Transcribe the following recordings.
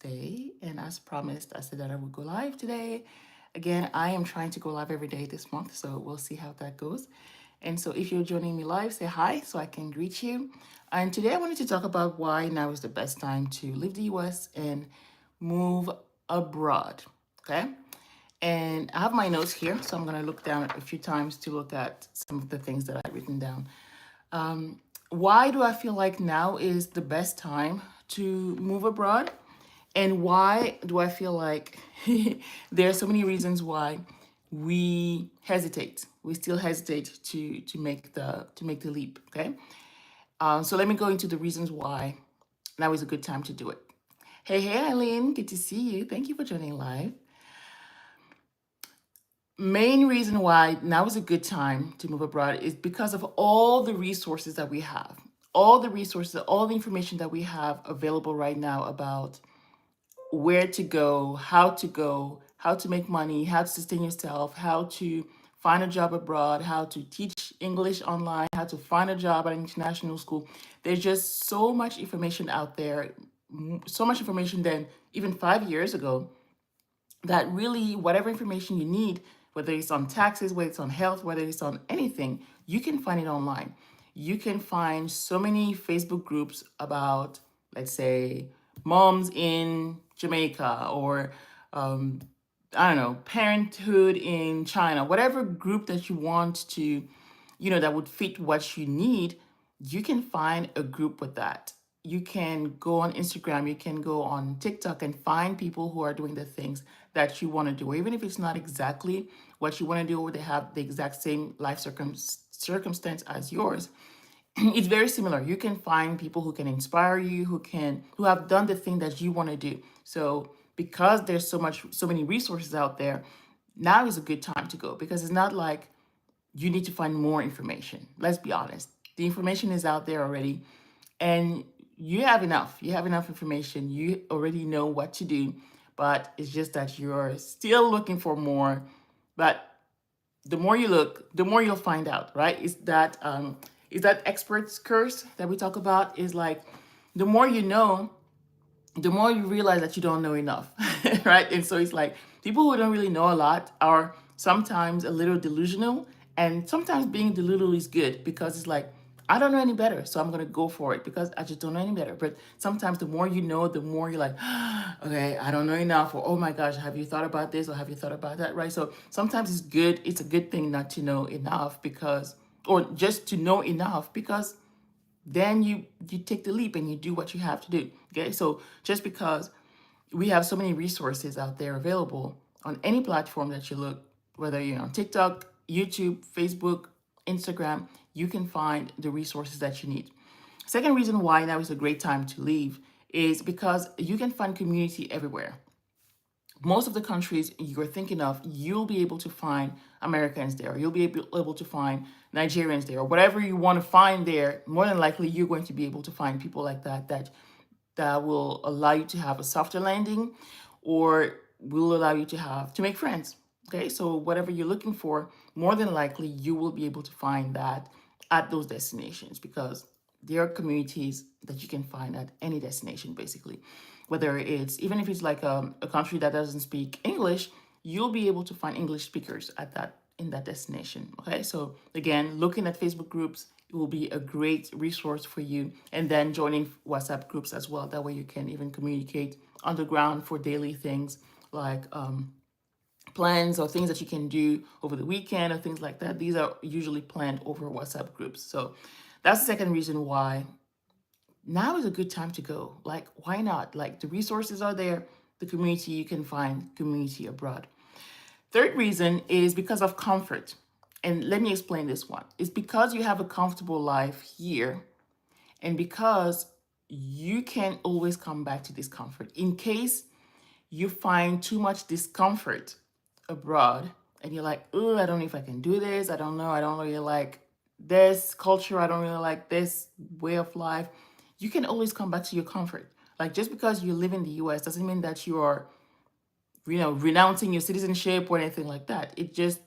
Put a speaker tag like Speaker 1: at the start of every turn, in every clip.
Speaker 1: Day. And as promised, I said that I would go live today. Again, I am trying to go live every day this month, so we'll see how that goes. And so if you're joining me live, say hi so I can greet you. And today I wanted to talk about why now is the best time to leave the US and move abroad. Okay. And I have my notes here, so I'm going to look down a few times to look at some of the things that I've written down. Why do I feel like now is the best time to move abroad? And why do I feel like there are so many reasons why we hesitate? We still hesitate to make the leap. Okay, so let me go into the reasons why now is a good time to do it. Hey, Eileen, good to see you. Thank you for joining live. Main reason why now is a good time to move abroad is because of all the resources that we have, all the resources, all the information that we have available right now about where to go, how to make money, how to sustain yourself, how to find a job abroad, how to teach English online, how to find a job at an international school. There's just so much information out there, so much information than even 5 years ago, that really whatever information you need, whether it's on taxes, whether it's on health, whether it's on anything, you can find it online. You can find so many Facebook groups about, let's say, moms in Jamaica, or I don't know, parenthood in China, whatever group that you want to, that would fit what you need, you can find a group with that. You can go on Instagram, you can go on TikTok and find people who are doing the things that you want to do, or even if it's not exactly what you want to do, or they have the exact same life circumstance as yours. It's very similar. You can find people who can inspire you, who have done the thing that you want to do. So because there's so many resources out there, now is a good time to go, because it's not like you need to find more information. Let's be honest. The information is out there already, and you have enough. You have enough information. You already know what to do, but it's just that you're still looking for more. But the more you look, the more you'll find out, right? Is that expert's curse that we talk about? Is like, the more you know, the more you realize that you don't know enough, right? And so it's like, people who don't really know a lot are sometimes a little delusional, and sometimes being delusional is good, because it's like, I don't know any better, so I'm gonna go for it because I just don't know any better. But sometimes the more you know, the more you're like, okay, I don't know enough, or oh my gosh, have you thought about this, or have you thought about that, right? So sometimes it's a good thing not to know enough, because, or just to know enough, because then you take the leap and you do what you have to do. Okay, so just because we have so many resources out there available on any platform that you look, whether you're on TikTok, YouTube, Facebook, Instagram, you can find the resources that you need. Second reason why now is a great time to leave is because you can find community everywhere. Most of the countries you're thinking of, you'll be able to find Americans there. You'll be able to find Nigerians there, or whatever you want to find there. More than likely, you're going to be able to find people like that will allow you to have a softer landing, or will allow you to make friends. Okay, so whatever you're looking for, more than likely you will be able to find that at those destinations, because there are communities that you can find at any destination, basically. Whether it's, even if it's like a country that doesn't speak English, you'll be able to find English speakers in that destination. Okay, so again, looking at Facebook groups, it will be a great resource for you, and then joining WhatsApp groups as well. That way you can even communicate on the ground for daily things, like plans or things that you can do over the weekend or things like that. These are usually planned over WhatsApp groups. So that's the second reason why now is a good time to go. Like, why not? Like, the resources are there, the community, you can find community abroad. Third reason is because of comfort. And let me explain this one. It's because you have a comfortable life here, and because you can always come back to discomfort. In case you find too much discomfort abroad and you're like, oh, I don't know if I can do this. I don't know. I don't really like this culture. I don't really like this way of life. You can always come back to your comfort. Like, just because you live in the US doesn't mean that you are, renouncing your citizenship or anything like that. It just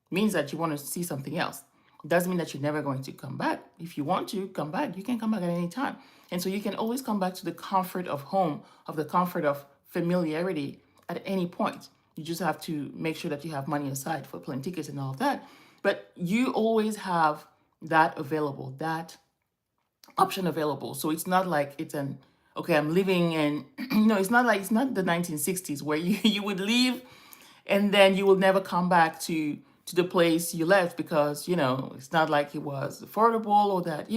Speaker 1: means that you want to see something else. It doesn't mean that you're never going to come back. If you want to come back, you can come back at any time. And so you can always come back to the comfort of home, of the comfort of familiarity at any point. You just have to make sure that you have money aside for plane tickets and all of that. But you always have that available, that option available. So it's not like it's an, okay, I'm leaving and, it's not like, it's not the 1960s where you would leave and then you will never come back to the place you left because, it's not like it was affordable or that,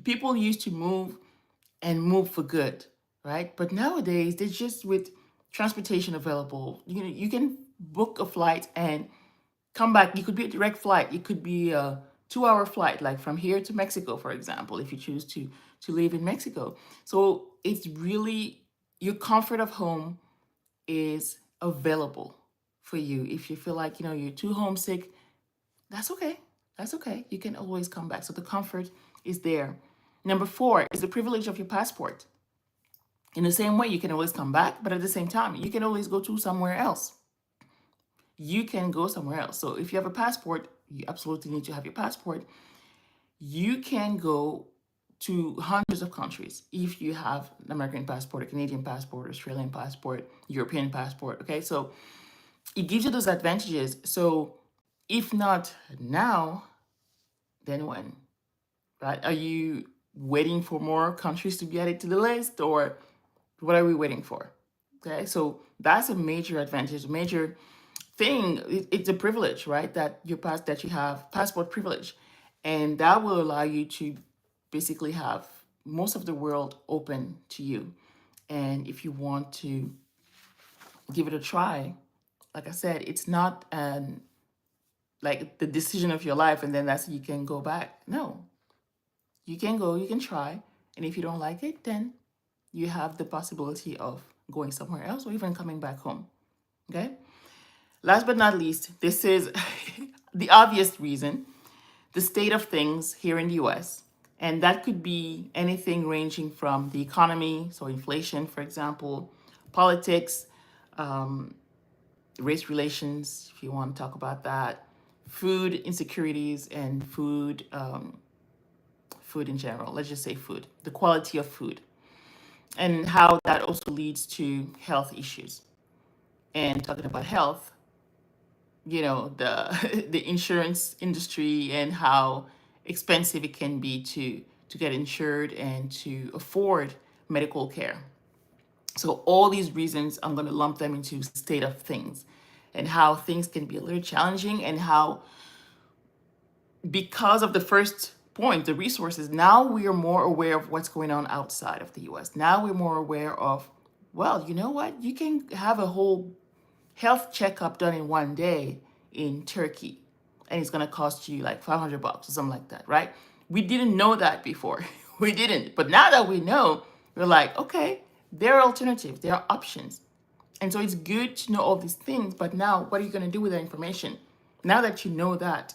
Speaker 1: people used to move and move for good, right? But nowadays, there's just with transportation available, you can book a flight and come back. It could be a direct flight. It could be a 2-hour flight, like from here to Mexico, for example, if you choose to live in Mexico. So it's really your comfort of home is available for you. If you feel like you're too homesick, that's okay. That's okay. You can always come back. So the comfort is there. Number 4 is the privilege of your passport. In the same way, you can always come back, but at the same time, you can always go to somewhere else. You can go somewhere else. So if you have a passport, you absolutely need to have your passport. You can go to hundreds of countries if you have an American passport, a Canadian passport, Australian passport, European passport. Okay, so it gives you those advantages. So if not now, then when? Right? Are you waiting for more countries to be added to the list, or what are we waiting for? Okay, so that's a major advantage, a major thing. It's a privilege, right? That that you have passport privilege, and that will allow you to basically have most of the world open to you. And if you want to give it a try, like I said, it's not an like the decision of your life, and then that's you can go back. No, you can go, you can try, and if you don't like it, then you have the possibility of going somewhere else or even coming back home. Okay. Last but not least, this is the obvious reason, the state of things here in the US. And that could be anything ranging from the economy, so inflation, for example, politics, race relations, if you want to talk about that, food insecurities, and food in general. Let's just say food, the quality of food, and how that also leads to health issues. And talking about health, the the insurance industry and how expensive it can be to get insured and to afford medical care. So all these reasons, I'm going to lump them into state of things, and how things can be a little challenging, and how, because of the first point, the resources, now we are more aware of what's going on outside of the US. Now we're more aware of, well, you know what, you can have a whole health checkup done in one day in Turkey, and it's going to cost you like $500 or something like that, right? We didn't know that before. We didn't. But now that we know, we're like, okay, there are alternatives, there are options. And so it's good to know all these things, but now what are you going to do with that information? Now that you know that,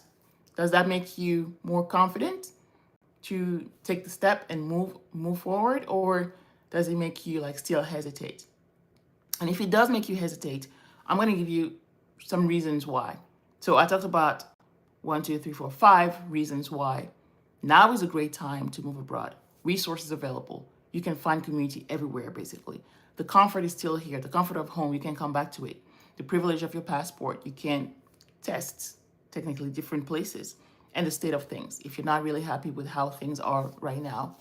Speaker 1: does that make you more confident to take the step and move forward, or does it make you like still hesitate? And if it does make you hesitate, I'm going to give you some reasons why. So I talked about 1, 2, 3, 4, 5 reasons why now is a great time to move abroad. Resources available. You can find community everywhere, basically. The comfort is still here. The comfort of home, you can come back to it. The privilege of your passport, you can test technically different places. And the state of things. If you're not really happy with how things are right now,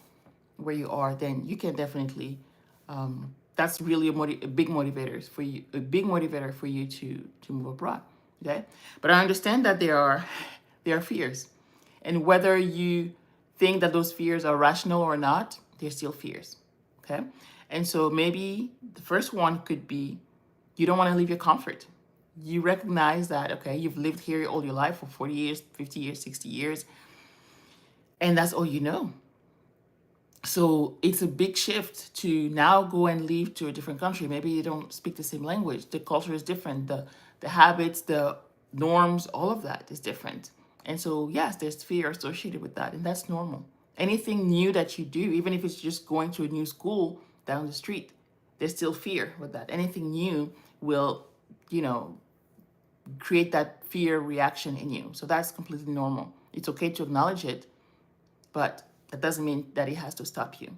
Speaker 1: where you are, then you can definitely that's really a big motivator for you, to move abroad. Okay, but I understand that there are fears, and whether you think that those fears are rational or not, they're still fears. Okay, and so maybe the first one could be you don't want to leave your comfort. You recognize that, okay, you've lived here all your life for 40 years, 50 years, 60 years, and that's all you know. So it's a big shift to now go and leave to a different country. Maybe you don't speak the same language. The culture is different. The habits, the norms, all of that is different. And so, yes, there's fear associated with that, and that's normal. Anything new that you do, even if it's just going to a new school down the street, there's still fear with that. Anything new will, create that fear reaction in you. So that's completely normal. It's okay to acknowledge it, but that doesn't mean that it has to stop you.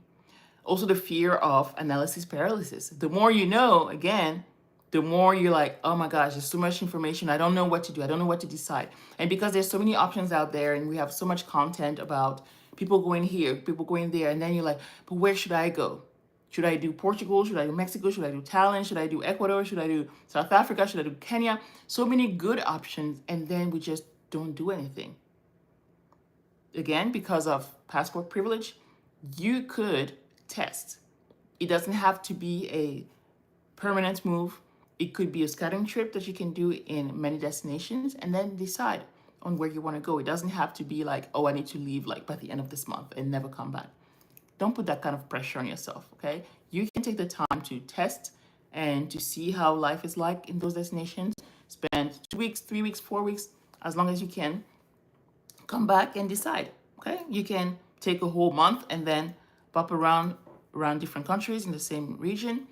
Speaker 1: Also, the fear of analysis paralysis. The more you know, again, the more you're like, oh my gosh, there's so much information. I don't know what to do. I don't know what to decide. And because there's so many options out there and we have so much content about people going here, people going there, and then you're like, but where should I go? Should I do Portugal? Should I do Mexico? Should I do Thailand? Should I do Ecuador? Should I do South Africa? Should I do Kenya? So many good options, and then we just don't do anything. Again, because of passport privilege, you could test. It doesn't have to be a permanent move. It could be a scouting trip that you can do in many destinations and then decide on where you want to go. It doesn't have to be like, oh, I need to leave like by the end of this month and never come back. Don't put that kind of pressure on yourself, okay? You can take the time to test and to see how life is like in those destinations. Spend 2 weeks, 3 weeks, 4 weeks, as long as you can. Come back and decide, okay? You can take a whole month and then pop around different countries in the same region,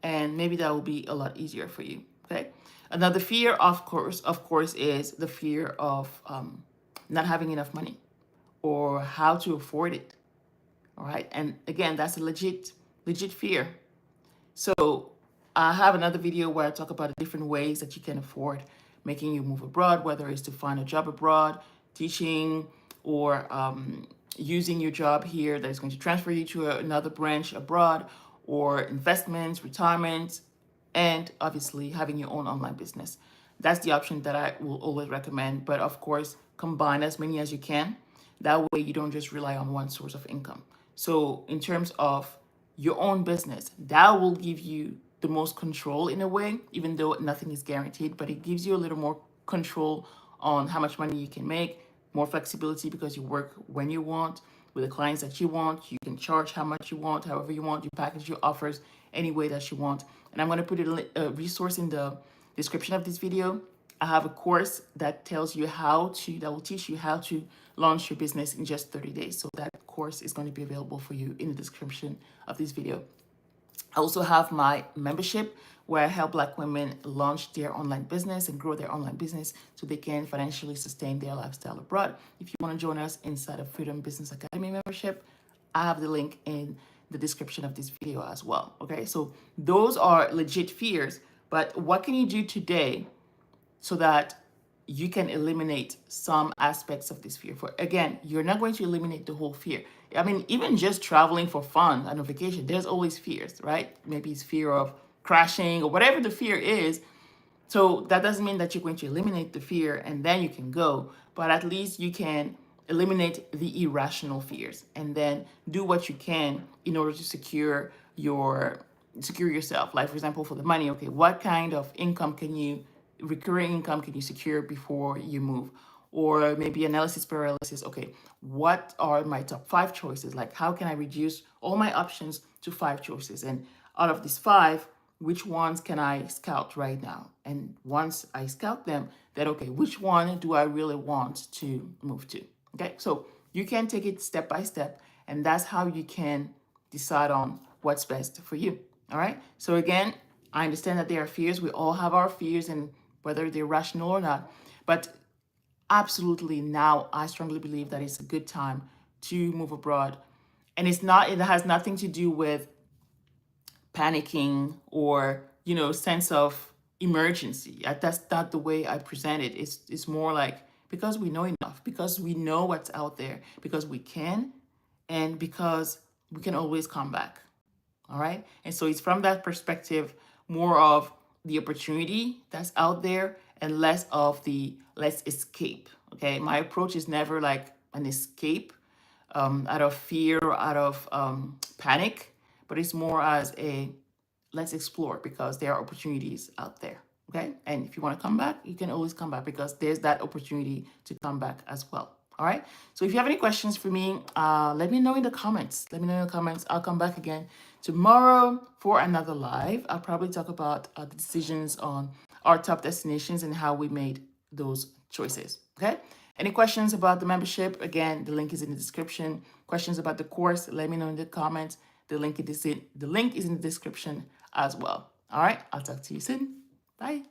Speaker 1: and maybe that will be a lot easier for you, okay? Another fear, of course, is the fear of not having enough money or how to afford it. All right. And again, that's a legit fear. So I have another video where I talk about the different ways that you can afford making you move abroad, whether it's to find a job abroad, teaching, or using your job here that is going to transfer you to another branch abroad, or investments, retirement, and obviously having your own online business. That's the option that I will always recommend. But of course, combine as many as you can. That way you don't just rely on one source of income. So in terms of your own business, that will give you the most control in a way, even though nothing is guaranteed, but it gives you a little more control on how much money you can make, more flexibility because you work when you want, with the clients that you want. You can charge how much you want, however you want. You package your offers any way that you want. And I'm going to put a resource in the description of this video. I have a course that tells you that will teach you how to launch your business in just 30 days. So that course is going to be available for you in the description of this video. I also have my membership where I help Black women launch their online business and grow their online business so they can financially sustain their lifestyle abroad. If you want to join us inside of Freedom Business Academy membership, I have the link in the description of this video as well. Okay, so those are legit fears, but what can you do today so that you can eliminate some aspects of this fear? For again, you're not going to eliminate the whole fear. I mean, even just traveling for fun on a vacation, there's always fears, right? Maybe it's fear of crashing or whatever the fear is. So that doesn't mean that you're going to eliminate the fear and then you can go, but at least you can eliminate the irrational fears and then do what you can in order to secure yourself. Like for example, for the money, okay, what kind of recurring income can you secure before you move? Or maybe analysis paralysis. Okay, what are my top 5 choices? Like, how can I reduce all my options to 5 choices? And out of these 5, which ones can I scout right now? And once I scout them, then okay, which one do I really want to move to? Okay, so you can take it step by step, and that's how you can decide on what's best for you. All right. So again, I understand that there are fears. We all have our fears, and whether they're rational or not, but absolutely now I strongly believe that it's a good time to move abroad. And it has nothing to do with panicking or, sense of emergency. That's not the way I present it. It's more like because we know enough, because we know what's out there, because we can, and because we can always come back. All right. And so it's from that perspective, more of the opportunity that's out there and less of the let's escape. Okay. My approach is never like an escape out of fear or out of panic, but it's more as a let's explore because there are opportunities out there. Okay. And if you want to come back, you can always come back because there's that opportunity to come back as well. All right. So if you have any questions for me, let me know in the comments. I'll come back again tomorrow for another live. I'll probably talk about the decisions on our top destinations and how we made those choices. Okay. Any questions about the membership? Again, the link is in the description. Questions about the course, let me know in the comments. The link is in the description as well. All right. I'll talk to you soon. Bye.